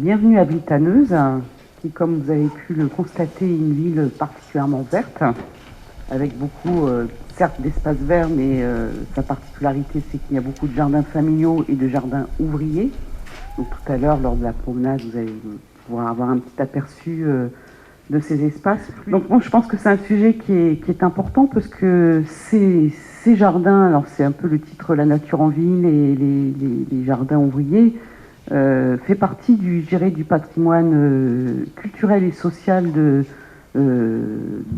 Bienvenue à Villetaneuse, qui, comme vous avez pu le constater, est une ville particulièrement verte, avec beaucoup, certes, d'espaces verts, mais sa particularité, c'est qu'il y a beaucoup de jardins familiaux et de jardins ouvriers. Donc tout à l'heure, lors de la promenade, vous allez pouvoir avoir un petit aperçu de ces espaces. Donc moi, je pense que c'est un sujet qui est important, parce que ces jardins, alors c'est un peu le titre La nature en ville et les jardins ouvriers, fait partie du patrimoine culturel et social de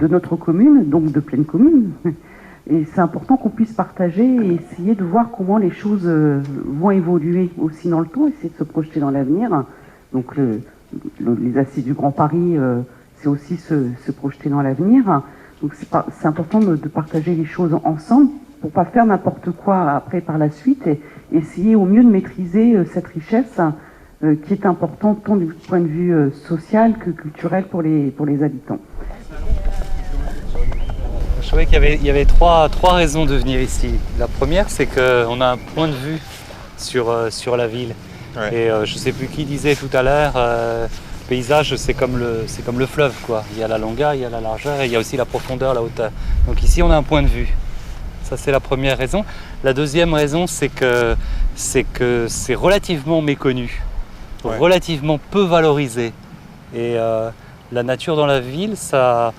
notre commune, donc de Plaine Commune. Et c'est important qu'on puisse partager et essayer de voir comment les choses vont évoluer aussi dans le temps, essayer de se projeter dans l'avenir. Donc les Assises du Grand Paris, c'est aussi se projeter dans l'avenir. Donc c'est important de partager les choses ensemble pour pas faire n'importe quoi après par la suite et essayer au mieux de maîtriser cette richesse qui est importante tant du point de vue social que culturel pour les habitants. Je trouvais qu'il y avait trois raisons de venir ici. La première, c'est qu'on a un point de vue sur la ville. Ouais. Et je ne sais plus qui disait tout à l'heure, le paysage, c'est comme le fleuve, quoi. Il y a la longueur, il y a la largeur et il y a aussi la profondeur, la hauteur. Donc ici, on a un point de vue. Ça, c'est la première raison. La deuxième raison, c'est que c'est relativement méconnu, ouais, relativement peu valorisé. Et la nature dans la ville, ça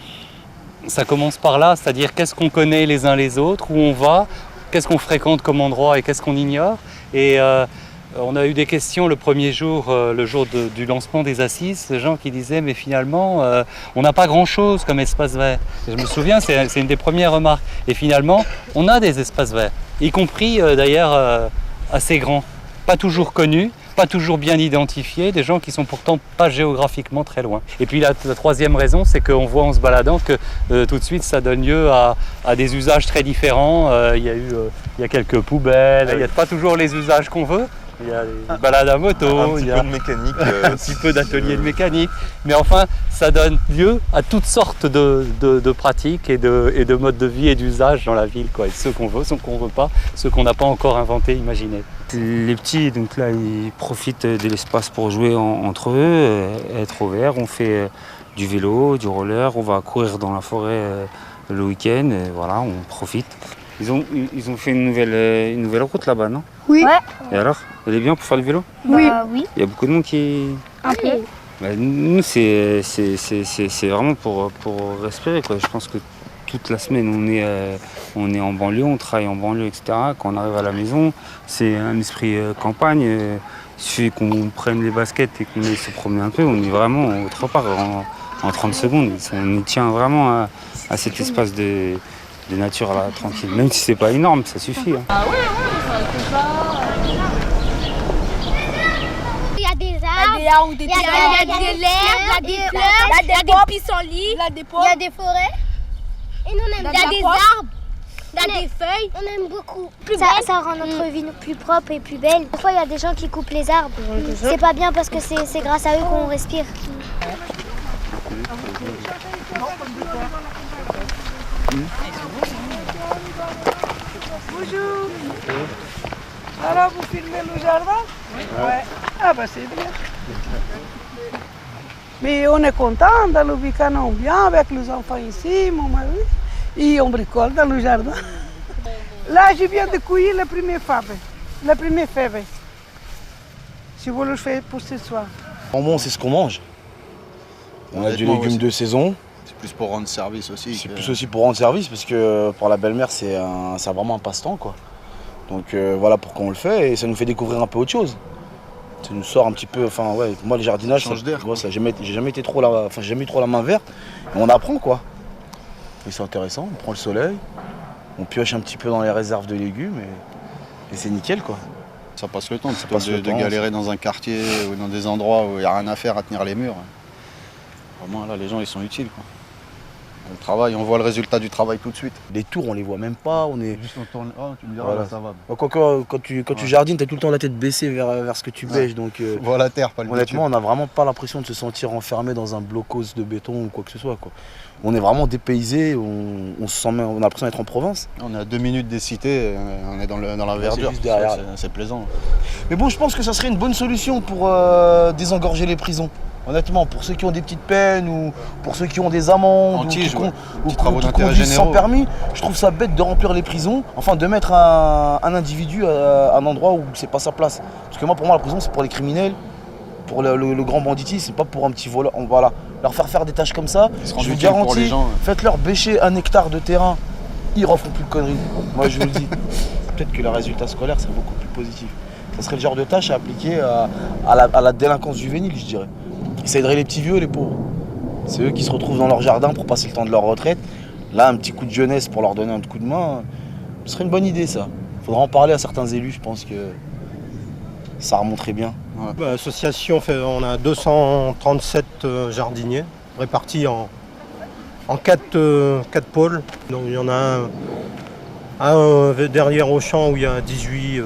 commence par là, c'est-à-dire qu'est-ce qu'on connaît les uns les autres, où on va, qu'est-ce qu'on fréquente comme endroit et qu'est-ce qu'on ignore. Et on a eu des questions le premier jour, le jour du lancement des Assises, des gens qui disaient mais finalement on n'a pas grand-chose comme espace vert. Et je me souviens, c'est une des premières remarques. Et finalement, on a des espaces verts, y compris d'ailleurs assez grands, pas toujours connus, pas toujours bien identifiés, des gens qui sont pourtant pas géographiquement très loin. Et puis la troisième raison, c'est qu'on voit en se baladant que tout de suite ça donne lieu à des usages très différents. Il y a quelques poubelles, il n'y a pas toujours les usages qu'on veut. Il y a des balades à moto, il y a un petit peu de mécanique, un petit peu d'ateliers de mécanique. Mais enfin, ça donne lieu à toutes sortes de pratiques et de modes de vie et d'usages dans la ville, quoi. Et ceux qu'on veut, ceux qu'on ne veut pas, ceux qu'on n'a pas encore inventés, imaginés. Les petits, donc là, ils profitent de l'espace pour jouer entre eux, être au vert. On fait du vélo, du roller, on va courir dans la forêt le week-end. Voilà, on profite. Ils ont fait une nouvelle route là-bas, non? Oui. Ouais. Et alors, elle est bien pour faire du vélo? Oui. Oui. Il y a beaucoup de monde qui... Un peu. Bah, nous, c'est vraiment pour respirer, quoi. Je pense que toute la semaine, on est en banlieue, on travaille en banlieue, etc. Quand on arrive à la maison, c'est un esprit campagne. Il suffit qu'on prenne les baskets et qu'on aille se promener un peu. On est vraiment autre part en 30 secondes. On y tient vraiment à cet espace de nature là, tranquille. Même si c'est pas énorme, ça suffit. Hein. Ah ouais, c'est ça. Il y a des arbres, il y a de l'herbe, il y a des fleurs, il y a des pissenlits, il y a des forêts. Et nous on aime. Il y a des arbres, il y a des feuilles. On aime beaucoup. Ça rend notre vie plus propre et plus belle. Parfois il y a des gens qui coupent les arbres. C'est pas bien parce que c'est grâce à eux qu'on respire. Bonjour. Alors vous filmez le jardin? Ouais. Ah bah c'est bien. Mais on est content dans le week-end, bien avec les enfants ici, mon mari. Et on bricole dans le jardin. Là, je viens de cueillir les premières fèves. Si vous le faites pour ce soir. Bon, c'est ce qu'on mange. On a du légume de saison. C'est plus pour rendre service aussi. C'est plus aussi pour rendre service parce que pour la belle-mère, c'est vraiment un passe-temps, quoi. Donc voilà pourquoi on le fait et ça nous fait découvrir un peu autre chose. Ça nous sort un petit peu, enfin ouais, moi le jardinage, change d'air. J'ai jamais été trop j'ai jamais eu trop la main verte. Et on apprend, quoi. Et c'est intéressant, on prend le soleil, on pioche un petit peu dans les réserves de légumes et c'est nickel, quoi. Ça passe le temps, de galérer dans un quartier ou dans des endroits où il n'y a rien à faire à tenir les murs. Vraiment là, les gens ils sont utiles, quoi. On travaille, on voit le résultat du travail tout de suite. Les tours, on les voit même pas. On est... Juste on tourne, tu me diras, Voilà. là, ça va. Quand tu jardines, tu as tout le temps la tête baissée vers ce que tu bêches. Donc, On voit la terre, pas le bitume. honnêtement, on n'a vraiment pas l'impression de se sentir enfermé dans un blocos de béton ou quoi que ce soit, quoi. On est vraiment dépaysé, on se sent, on a l'impression d'être en province. On est à 2 minutes des cités, on est dans la verdure. juste derrière. C'est plaisant. Mais bon, je pense que ça serait une bonne solution pour désengorger les prisons. Honnêtement, pour ceux qui ont des petites peines ou pour ceux qui ont des amendes Petits ou travaux qui d'intérêt conduisent sans généraux. permis, je trouve ça bête de remplir les prisons, enfin de mettre un individu à un endroit où c'est pas sa place. Parce que moi, pour moi, la prison, c'est pour les criminels, pour le grand banditisme, c'est pas pour un petit voleur. Voilà. Leur faire des tâches comme ça, je vous utile pour les garantis, gens. faites-leur bêcher 1 hectare de terrain, ils referont plus de conneries. Moi, je vous le dis. Peut-être que le résultat scolaire serait beaucoup plus positif. Ça serait le genre de tâche à appliquer à la délinquance juvénile, je dirais. Ça aiderait les petits vieux et les pauvres. C'est eux qui se retrouvent dans leur jardin pour passer le temps de leur retraite. Là, un petit coup de jeunesse pour leur donner un coup de main, ce serait une bonne idée, ça. Il faudra en parler à certains élus, je pense que ça remonterait bien. Ouais. L'association, on a 237 jardiniers répartis en 4 pôles. Donc, il y en a un derrière Auchan où il y a 18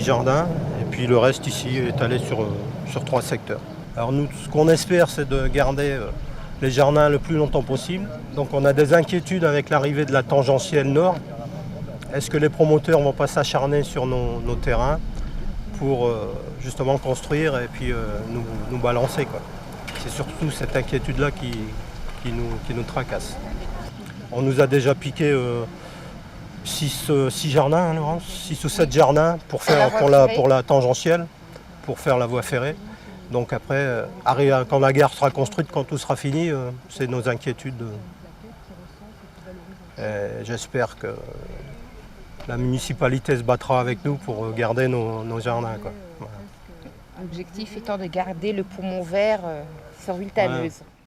jardins. Et puis le reste ici est étalé sur 3 secteurs. Alors nous, ce qu'on espère, c'est de garder les jardins le plus longtemps possible. Donc on a des inquiétudes avec l'arrivée de la tangentielle nord. Est-ce que les promoteurs ne vont pas s'acharner sur nos terrains pour justement construire et puis nous balancer, quoi. C'est surtout cette inquiétude-là qui nous tracasse. On nous a déjà piqué 6 jardins, hein, Laurence, 6 ou 7 jardins pour la tangentielle, pour faire la voie ferrée. Donc après, quand la gare sera construite, quand tout sera fini, c'est nos inquiétudes. J'espère que la municipalité se battra avec nous pour garder nos jardins, quoi. Voilà. L'objectif étant de garder le poumon vert sur Villetaneuse. Ouais.